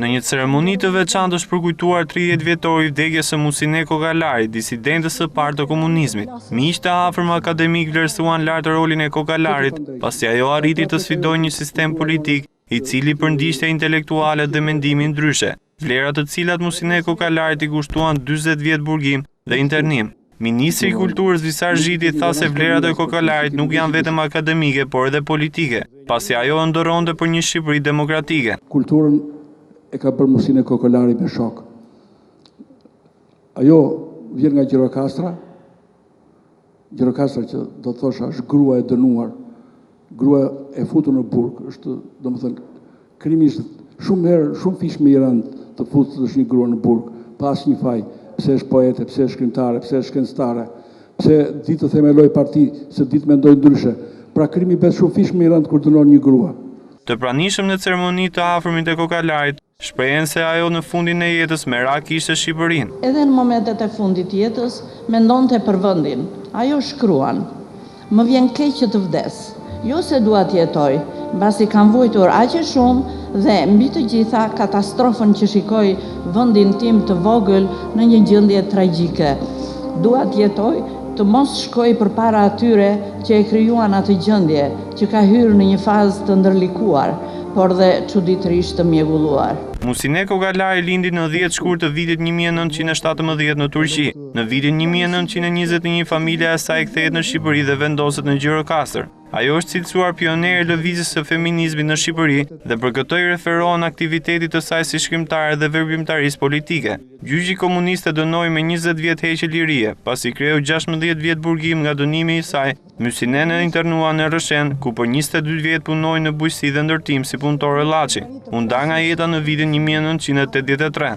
Në një ceremoni të veçantë është përkujtuar 30 vjetori vdekjes së Musine Kokalarit, disidentës së parë të komunizmit. Miq të afërm akademik vlerësuan lart rolin e Kokalarit, pasi ajo arriti të sfidojë një sistem politik i cili përndiqte intelektualët dhe mendimin ndryshe, vlera të cilat Musine Kokalarit i kushtuan 40 vjet burgim dhe internim. Ministri i Kulturës Visar Zhiti tha se vlerat e Kokalarit nuk janë vetëm akademike, por edhe politike, pasi ajo ndërronte për një Shqipëri demokratike. Kulturën e ka bërë Musine Kokolari me shok. Ajo vjen nga Gjirokastra që do të thosha është grua e dënuar, grua e futur në burg, është, domethënë, krimisht shumë herë, shumë fish më i rënd të futur është një grua në burg, pas një faj, pse është poete, pse është shkrimtare, pse është shkencëtare, pse ditë të themeloj parti, se ditë mendoj ndryshe. Pra krimi bëhet shumë fish më i rënd kur dënon një grua. Të pranishëm në ceremoni të afërmit e Kokalarit, shprehen se ajo në fundin e jetës merak kishte Shqipërinë. Edhe në momentet e fundit të jetës, mendonte për vendin. Ajo shkruan: "Më vjen keq që të vdes. Jo se dua të jetoj, mbasi kam vujtur aq e shumë dhe mbi të gjitha katastrofën që shikoj vendin tim të vogël në një gjendje tragjike. Dua të jetoj, të mos shkoj përpara atyre që e krijuan atë gjendje, që ka hyrë në një fazë të ndërlikuar, por dhe çuditërisht të mjegulluar." Musine Kokalari lindi në 10 shkurt të vitit 1917 në Turqi. Në vitin 1921 familja e saj kthehet në Shqipëri dhe vendoset në Gjirokastër. Ajo është cilësuar pionere e lëvizjes së feminizmit në Shqipëri dhe për këtë i referohen aktivitetit të saj si shkrimtare dhe veprimtarisë politike. Gjyqi komunist e dënoi me 20 vjet heqje lirie, pasi kreu 16 vjet burgim nga dënimi i saj. Musinen e internua në Rëshen, ku për 22 vjet punoi në bujqësi dhe ndërtim si punëtore llaçi. U nda nga jeta në vitin 1983.